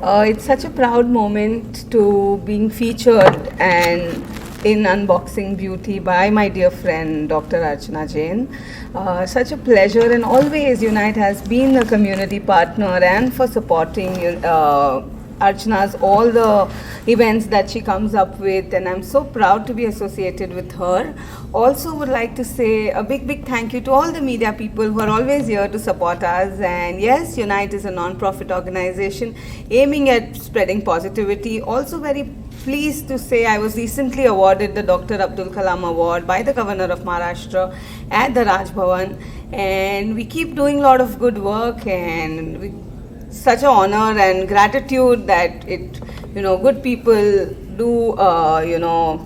It's such a proud moment to being featured and in Unboxing Beauty by my dear friend Dr. Archana Jain. Such a pleasure, and always Unite has been a community partner and for supporting Archana's all the events that she comes up with, and I'm so proud to be associated with her. Also would like to say a big thank you to all the media people who are always here to support us. And yes, Unite is a non-profit organization aiming at spreading positivity. Also very pleased to say I was recently awarded the Dr. Abdul Kalam Award by the Governor of Maharashtra at the Raj Bhavan, and we keep doing a lot of good work, and such an honor and gratitude that good people do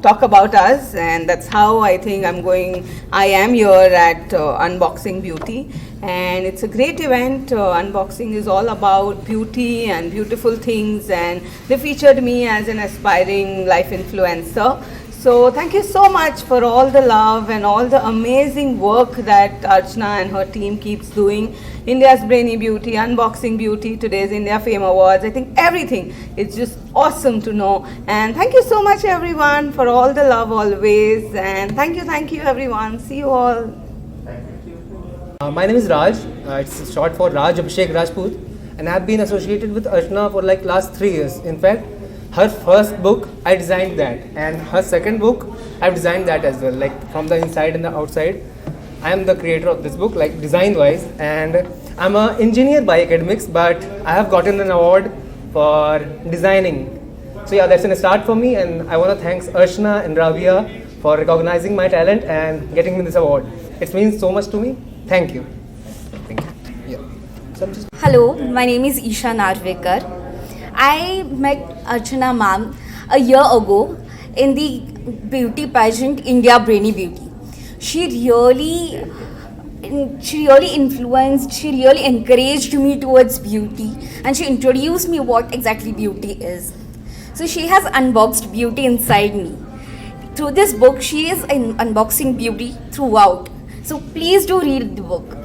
talk about us, and that's how I think I am here at Unboxing Beauty. And it's a great event. Unboxing is all about beauty and beautiful things, and they featured me as an aspiring life influencer. So thank you so much for all the love and all the amazing work that Archana and her team keeps doing. India's Brainy Beauty, Unboxing Beauty, today's India Fame Awards. I think everything is just awesome to know. And thank you so much everyone for all the love always. And thank you everyone. See you all. My name is Raj. It's short for Raj Abhishek Rajput, and I've been associated with Archana for like last 3 years. In fact, her first book I designed that, and her second book I've designed that as well, like from the inside and the outside. I am the creator of this book, like design wise, and I'm an engineer by academics, but I have gotten an award for designing. So yeah, that's a start for me, and I want to thank Archana and Rabia for recognizing my talent and getting me this award. It means so much to me. Thank you. Thank you. Yeah. Hello, my name is Isha Narvekar. I met Archana ma'am a year ago in the beauty pageant India Brainy Beauty. She really influenced, she really encouraged me towards beauty, and she introduced me what exactly beauty is. So she has unboxed beauty inside me. Through this book, she is unboxing beauty throughout. So please do read the book.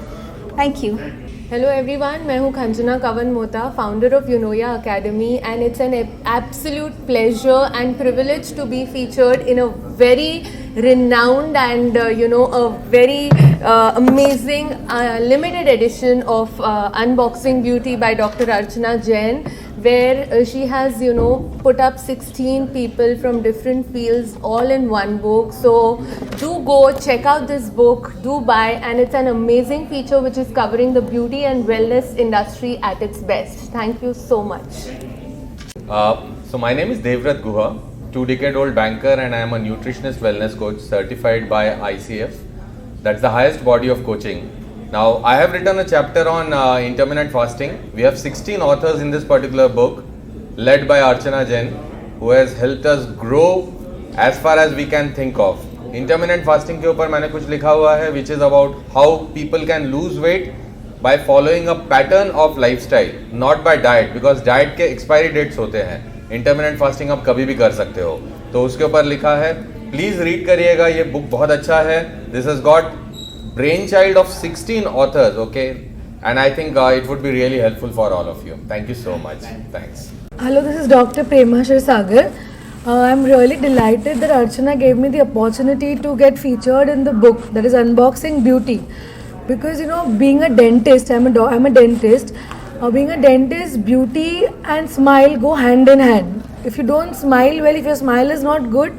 Thank you. Hello everyone, मैं हूँ Khanjana Kavan Mota, founder of Unoya Academy, and it's an absolute pleasure and privilege to be featured in a very renowned and a very amazing limited edition of Unboxing Beauty by Dr. Archana Jain, where she has put up 16 people from different fields all in one book. So do go check out this book, do buy, and it's an amazing feature which is covering the beauty and wellness industry at its best. Thank you so much. So my name is Devrat Guha, 2-decade-old banker, and I am a nutritionist wellness coach certified by ICF. That's the highest body of coaching. Now, I have written a chapter on intermittent fasting. We have 16 authors in this particular book, led by Archana Jain, who has helped us grow as far as we can think of. Intermittent fasting के ऊपर मैंने कुछ लिखा हुआ है, which is about how people can lose weight by following a pattern of lifestyle, not by diet, because diet के expiry dates होते हैं. Intermittent fasting आप कभी भी कर सकते हो. तो उसके ऊपर लिखा है. Please read करिएगा, ये book बहुत अच्छा है. This has got brainchild of 16 authors, okay, and I think it would be really helpful for all of you. Thank you so much. Thanks. Hello, this is Dr. Prema Shirsagar. I'm really delighted that Archana gave me the opportunity to get featured in the book that is Unboxing Beauty, because being a dentist, I'm a dentist. Being a dentist, beauty and smile go hand in hand. If you don't smile well, if your smile is not good,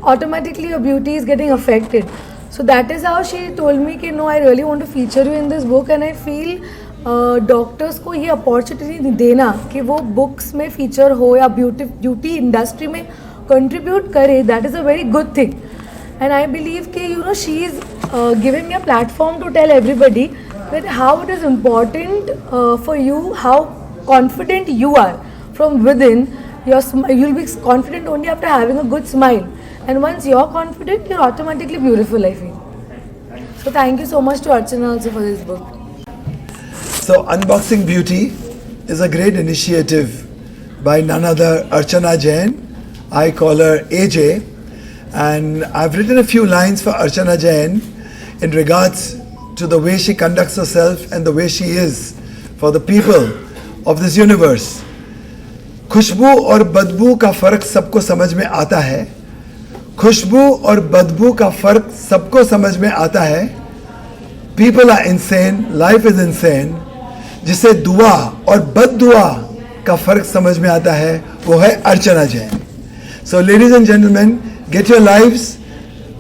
automatically your beauty is getting affected. So that is how she told me कि no, I really want to feature you in this book, and I feel doctors को ये opportunity देना कि वो books में feature हो या beauty industry में कंट्रीब्यूट करे, that is a very good thing. And I believe कि she is giving me a platform to tell everybody that how it is important for you, how confident you are from within. You'll be confident only after having a good smile, and once you're confident, you're automatically beautiful, I feel. So thank you so much to Archana also for this book. So Unboxing Beauty is a great initiative by none other Archana Jain. I call her AJ, and I've written a few lines for Archana Jain in regards to the way she conducts herself and the way she is for the people of this universe. खुशबू और बदबू का फ़र्क सबको समझ में आता है, खुशबू और बदबू का फ़र्क सबको समझ में आता है. People are insane, life is insane. जिसे दुआ और बद्दुआ का फ़र्क समझ में आता है वो है अर्चना Jain. So ladies and gentlemen, get your lives,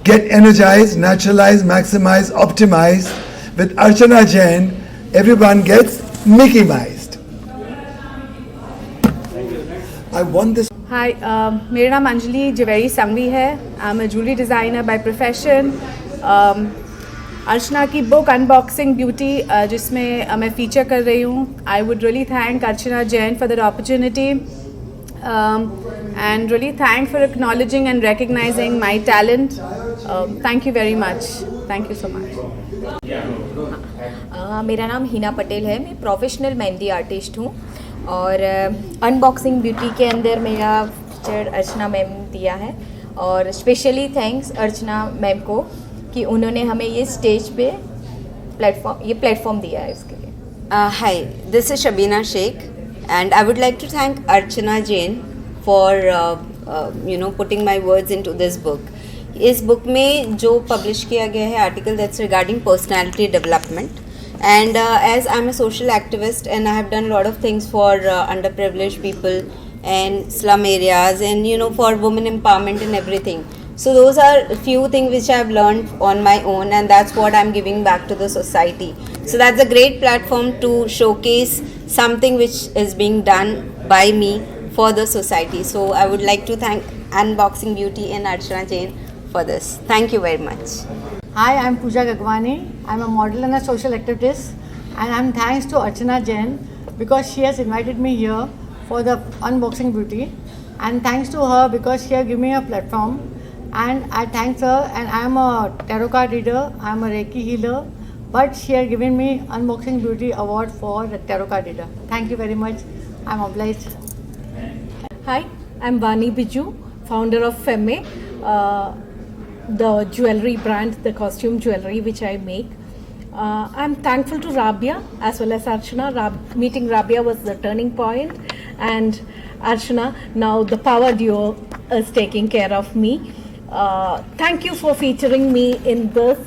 get energized, naturalized, maximized, optimized. With Archana Jain, everyone gets Mickey-mized. I want this. Hi, मेरा नाम अंजलि जवेरी संघवी है. I'm a jewelry designer by profession. अर्चना की बुक अनबॉक्सिंग ब्यूटी जिसमें मैं feature कर रही हूँ. I would really thank Archana Jain for the opportunity and really thank for acknowledging and recognizing my talent. Thank you very much. Thank you so much. मेरा नाम हिना पटेल है. मैं प्रोफेशनल मेहंदी आर्टिस्ट हूँ और अनबॉक्सिंग ब्यूटी के अंदर मेरा फीचर अर्चना मैम दिया है. और स्पेशली थैंक्स अर्चना मैम को कि उन्होंने हमें ये स्टेज पे प्लेटफॉर्म दिया है इसके लिए. Hi, this is Shabina Sheikh and I would like to thank Archana Jain for putting my words into this book. इस बुक में जो पब्लिश किया गया है article that's regarding personality development and as I'm a social activist and I have done a lot of things for underprivileged people and slum areas and for women empowerment and everything. So those are a few things which I've learned on my own and that's what I'm giving back to the society. So that's a great platform to showcase something which is being done by me for the society. So I would like to thank Unboxing Beauty and Archana Jain for this. Thank you very much. Hi, I'm Pooja Gagwani. I'm a model and a social activist, and I'm thanks to Archana Jain because she has invited me here for the Unboxing Beauty, and thanks to her because she has given me a platform, and I thank her. And I'm a tarot card reader, I'm a Reiki healer, but she has given me Unboxing Beauty award for the tarot card reader. Thank you very much. I'm obliged. Hi, I'm Vani Biju, founder of Femme, the jewelry brand, the costume jewelry which I make. I'm thankful to Rabia as well as Archana. Meeting Rabia was the turning point, and Archana, now the power duo, is taking care of me. Thank you for featuring me in this.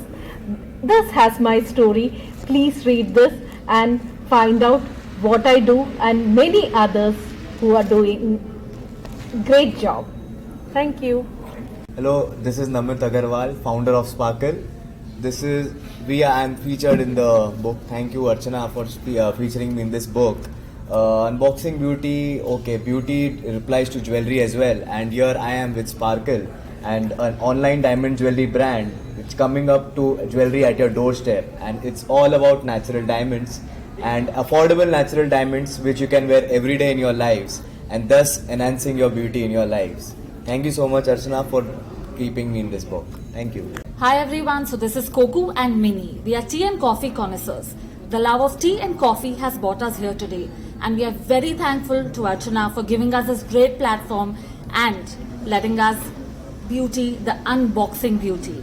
This has my story. Please read this and find out what I do and many others who are doing great job. Thank you. Hello, this is Namit Agarwal, founder of Sparkle. I am featured in the book. Thank you, Archana, for featuring me in this book. Unboxing Beauty, okay, beauty replies to jewelry as well. And here I am with Sparkle, and an online diamond jewelry brand. It's coming up to jewelry at your doorstep, and it's all about natural diamonds and affordable natural diamonds which you can wear every day in your lives, and thus enhancing your beauty in your lives. Thank you so much, Archana, for keeping me in this book. Thank you. Hi everyone, so this is Coco and Minnie. We are tea and coffee connoisseurs. The love of tea and coffee has brought us here today, and we are very thankful to Archana for giving us this great platform and letting us beauty the unboxing beauty.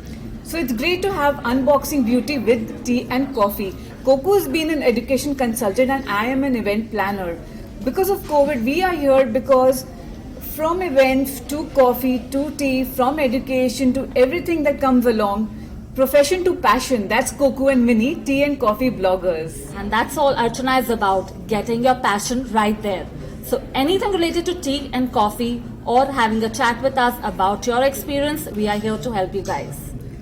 So it's great to have Unboxing Beauty with tea and coffee. Coco's been an education consultant and I am an event planner. Because of COVID, we are here because from events to coffee to tea, from education to everything that comes along, profession to passion, that's Coco and Minnie, tea and coffee bloggers. And that's all Archana is about, getting your passion right there. So anything related to tea and coffee or having a chat with us about your experience, we are here to help you guys.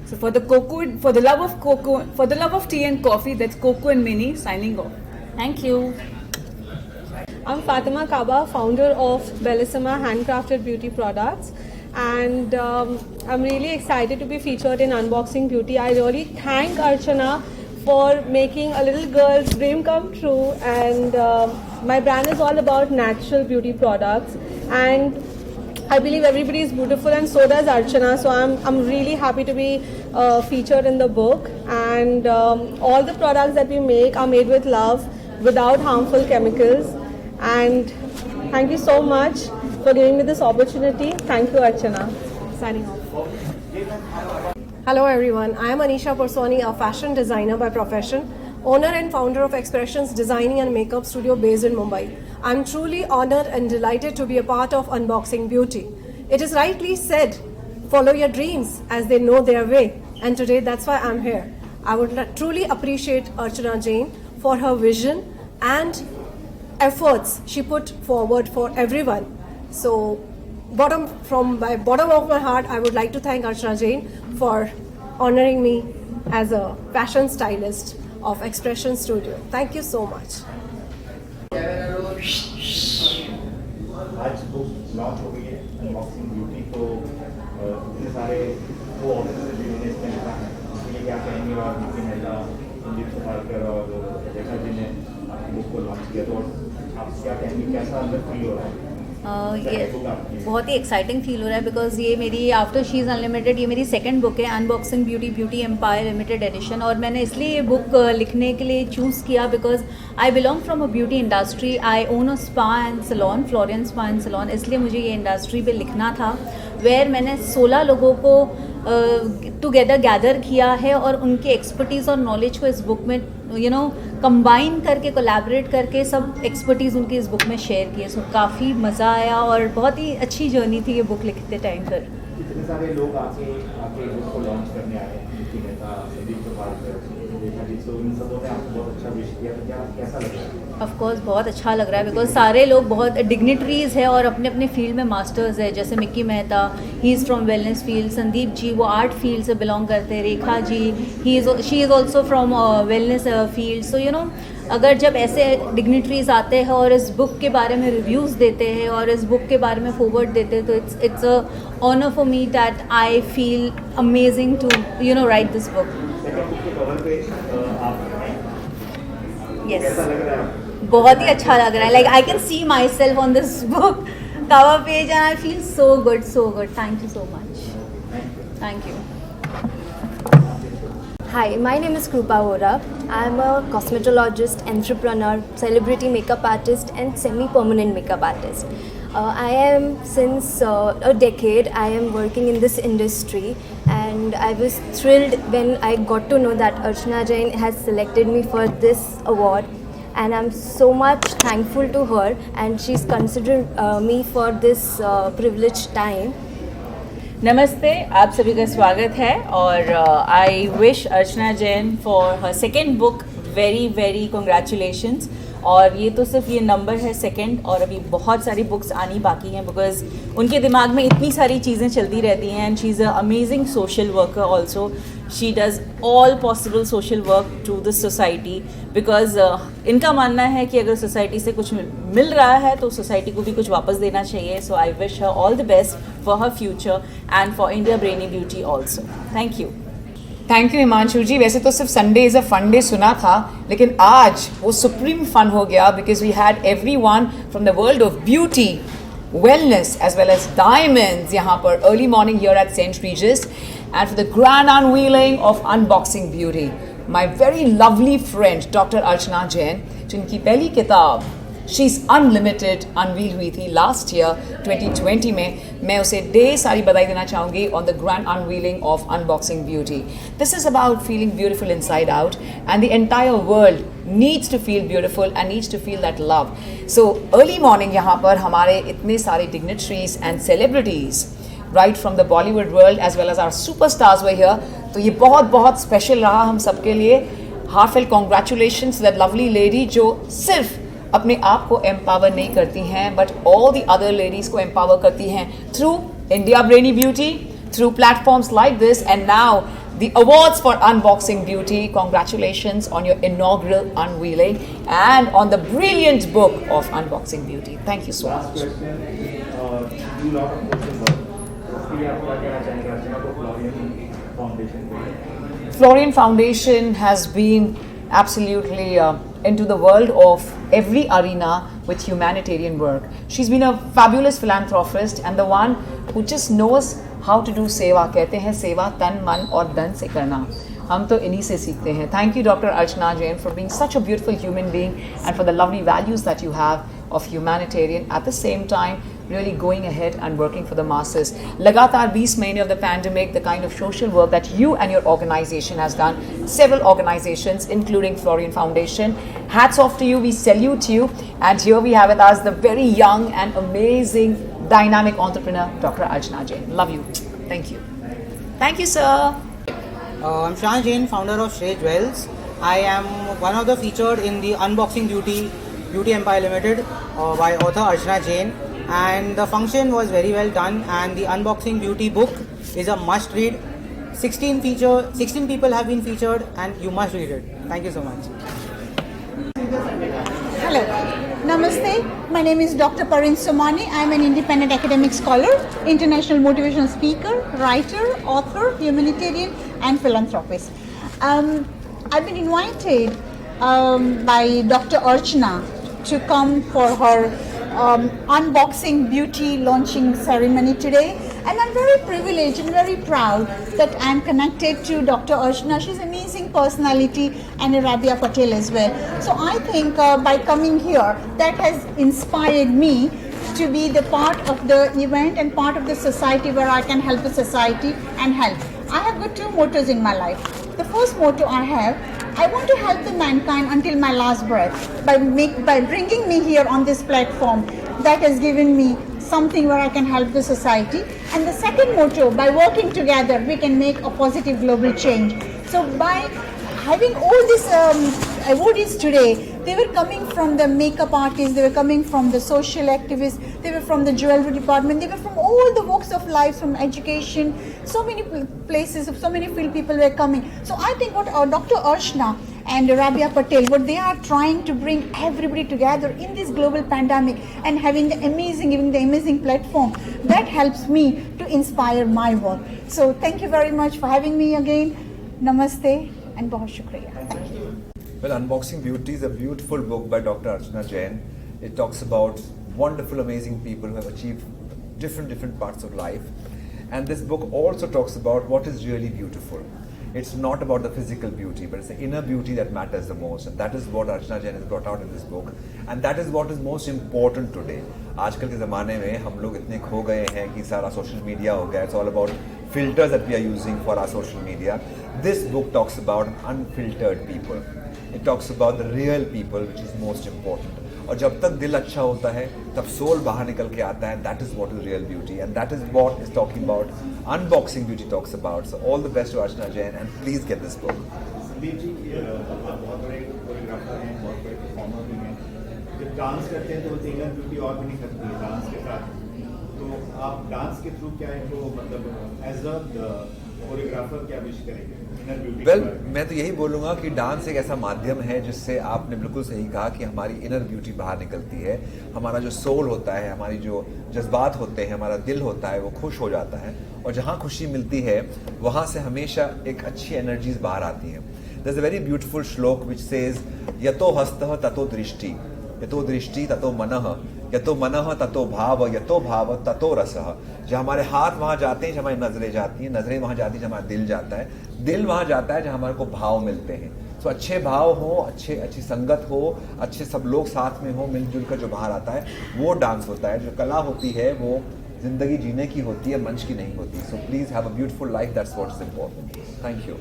So for the love of tea and coffee, that's Coco and Minnie signing off. Thank you. I'm Fatima Kaba, founder of Bellissima Handcrafted Beauty Products, and I'm really excited to be featured in Unboxing Beauty. I really thank Archana for making a little girl's dream come true, and my brand is all about natural beauty products, and I believe everybody is beautiful and so does Archana, so I'm really happy to be featured in the book, and all the products that we make are made with love, without harmful chemicals. And thank you so much for giving me this opportunity. Thank you, Archana. Signing off. Hello everyone, I am Anisha Personi, a fashion designer by profession. owner and founder of Expressions Designing and Makeup Studio based in Mumbai. I'm truly honored and delighted to be a part of Unboxing Beauty. It is rightly said, follow your dreams as they know their way. And today that's why I'm here. I would truly appreciate Archana Jain for her vision and efforts she put forward for everyone. So from my bottom of my heart, I would like to thank Archana Jain for honoring me as a fashion stylist of Expression Studio. Thank you so much. आज book launch हो गई है unboxing beauty, तो इतने सारे वो officers जिन्होंने इसमें लिखा है उसके लिए क्या कहेंगे, और निकी मेहता, संदीप सुपारकर और रेखा जी ने आपकी बुक को लॉन्च किया, तो आप क्या कहेंगे, कैसा अंदर फील हो रहा है? बहुत ही एक्साइटिंग फील हो रहा है बिकॉज ये मेरी आफ्टर शी इज़ अनलिमिटेड ये मेरी सेकंड बुक है, unboxing beauty beauty empire limited edition. और मैंने इसलिए ये बुक लिखने के लिए चूज़ किया because I belong from a beauty industry, I own a spa and salon, Florian spa and salon, इसलिए मुझे ये इंडस्ट्री पे लिखना था वेयर मैंने 16 लोगों को टुगेदर गैदर किया है और उनकी एक्सपर्टीज़ और नॉलेज को इस बुक में कंबाइन करके कोलैबोरेट करके सब एक्सपर्टीज़ उनकी इस बुक में शेयर किए। सो काफ़ी मज़ा आया और बहुत ही अच्छी जर्नी थी ये बुक लिखते टाइम पर। इतने सारे लोग आके बुक को लॉन्च करने आए, निकी मेहता, संदीप सुपारकर, रेखा जी, तो इन सबों ने आपको बहुत अच्छा विश किया, तो क्या कैसा लग रहा है? ऑफ कोर्स बहुत अच्छा लग रहा है बिकॉज सारे लोग बहुत डिग्निटरीज है और अपने अपने फील्ड में मास्टर्स है, जैसे Mickey Mehta he is from wellness field, Sandeep ji वो आर्ट फील्ड से बिलोंग करते हैं, Rekha ji she is also from wellness field. So अगर जब ऐसे डिग्निटरीज आते हैं और इस बुक के बारे में रिव्यूज़ देते हैं और इस बुक के बारे में फॉरवर्ड देते हैं, तो it's a honour for me that I feel amazing to write this book. Yes, बहुत ही अच्छा लग रहा है, like I can see myself on this book cover page and I feel so good so good. Thank you so much. Thank you. Hi, my name is Krupa Vora. I am a cosmetologist, entrepreneur, celebrity makeup artist and semi-permanent makeup artist. I am since a decade I am working in this industry, and I was thrilled when I got to know that Archana Jain has selected me for this award, and I'm so much thankful to her, and she's considered me for this privileged time. नमस्ते, आप सभी का स्वागत है और I wish Archana Jain for her second book very very congratulations. और ये तो सिर्फ ये नंबर है सेकंड, और अभी बहुत सारी बुक्स आनी बाकी हैं बिकॉज उनके दिमाग में इतनी सारी चीज़ें चलती रहती हैं and she is a amazing social worker also. She does all possible social work to this society because इनका मानना है कि अगर सोसाइटी से कुछ मिल रहा है तो सोसाइटी को भी कुछ वापस देना चाहिए। So I wish her all the best for her future and for India brainy beauty also. Thank you. Thank you Himanshu ji. वैसे तो सिर्फ Sunday is a fun day सुना था, लेकिन आज वो सुप्रीम फन हो गया because we had everyone from the world of beauty, wellness as well as diamonds यहाँ पर early morning here at St. Regis, and for the grand unveiling of Unboxing Beauty, my very lovely friend Dr. Archana Jain, जिनकी पहली किताब She's Unlimited unveil हुई थी last year 2020 में। मैं उसे ढेर सारी बधाई देना चाहूँगी on the grand unveiling of Unboxing Beauty. This is about feeling beautiful inside out, and the entire world needs to feel beautiful and needs to feel that love. So early morning यहाँ पर हमारे इतने सारे dignitaries and celebrities right from the Bollywood world as well as our superstars were here. तो ये बहुत बहुत special रहा हम सबके लिए। Heartfelt congratulations to that lovely lady जो सिर्फ अपने आप को एम्पावर नहीं करती हैं but all the other ladies को एम्पावर करती हैं through India brainy beauty, through platforms like this, and now the awards for Unboxing Beauty. Congratulations on your inaugural unveiling and on the brilliant book of Unboxing Beauty. Thank you so much. Florian Foundation has been absolutely into the world of every arena with humanitarian work. She's been a fabulous philanthropist and the one who just knows how to do सेवा. कहते हैं सेवा तन मन और धन से करना. हम तो इन्हीं से सीखते हैं. Thank you, Dr. Archana Jain, for being such a beautiful human being and for the lovely values that you have. of humanitarian, at the same time really going ahead and working for the masses. Lagatar 20 महीने of the pandemic, the kind of social work that you and your organization has done, several organizations including Florian Foundation, hats off to you, we salute you. And here we have with us the very young and amazing dynamic entrepreneur, Dr. Archana Jain. Love you. Thank you. Thank you, sir. I'm Shah Jain, founder of Shrey Jewels. I am one of the featured in the Unboxing Beauty Empire Limited by author Archana Jain. And the function was very well done, and the Unboxing Beauty book is a must read. 16 people have been featured, and you must read it. Thank you so much. Hello, Namaste. My name is Dr. Parin Somani. I am an independent academic scholar, international motivational speaker, writer, author, humanitarian, and philanthropist. I've been invited by Dr. Archana to come for her Unboxing Beauty launching ceremony today, and I'm very privileged and very proud that I'm connected to Dr. Archana. She's an amazing personality, and Rabia Patel as well. So I think by coming here, that has inspired me to be the part of the event and part of the society where I can help the society and help. I have got two mottos in my life. The first motto I want to help the mankind until my last breath by bringing me here on this platform that has given me something where I can help the society. And the second motto, by working together, we can make a positive global change. So by having all these awardees today, they were coming from the makeup artists, they were coming from the social activists, they were from the jewelry department, they were from all the walks of life, from education, so many places, so many field people were coming. So I think what Dr. Archana and Rabia Patel, what they are trying to bring everybody together in this global pandemic and giving the amazing platform, that helps me to inspire my work. So thank you very much for having me again. Namaste and bahut shukriya. Thank you. Well, Unboxing Beauty is a beautiful book by Dr. Archana Jain. It talks about wonderful, amazing people who have achieved different parts of life. And this book also talks about what is really beautiful. It's not about the physical beauty, but it's the inner beauty that matters the most. And that is what Archana Jain has brought out in this book. And that is what is most important today. आजकल के ज़माने में हम लोग इतने खो गए हैं कि सारा social media हो गया. It's all about filters that we are using for our social media. This book talks about unfiltered people. It talks about the real people, which is most important. और जब तक दिल अच्छा होता है तब सोल बाहर निकल के आता है. That is what is real beauty, and that is what is talking about. Unboxing Beauty talks about. So all the best to Archana Jain, and please get this book. Sandeep ji, आप बहुत बड़े कोरियोग्राफर हैं, बहुत बड़े परफॉर्मर भी हैं. जब dance करते हैं तो इनर ब्यूटी और भी नहीं करती है डांस के साथ. तो आप डांस के थ्रू क्या इनको मतलब एज अ कोरियोग्राफर क्या विश करेंगे? वेल, मैं तो यही बोलूँगा कि डांस एक ऐसा माध्यम है जिससे आपने बिल्कुल सही कहा कि हमारी इनर ब्यूटी बाहर निकलती है. हमारा जो सोल होता है, हमारी जो जज्बात होते हैं, हमारा दिल होता है, वो खुश हो जाता है. और जहाँ खुशी मिलती है वहाँ से हमेशा एक अच्छी एनर्जीज बाहर आती हैं. There's a very beautiful श्लोक which says यतो हस्तः ततो दृष्टि, यतो दृष्टि ततो मनः, यतो मनः ततो भाव, यतो भाव ततो रसः. जहाँ हमारे हाथ वहाँ जाते हैं, जहाँ हमारी नजरें जाती हैं, नजरें वहाँ जाती हैं, जहाँ हमारा दिल जाता है, दिल वहाँ जाता है जहाँ हमारे को भाव मिलते हैं. तो अच्छे भाव हो, अच्छी संगत हो, अच्छे सब लोग साथ में हो, मिलजुल कर जो बाहर आता है वो डांस होता है. जो कला होती है वो जिंदगी जीने की होती है, मंच की नहीं होती. So please have a beautiful life. That's what is important. Thank you.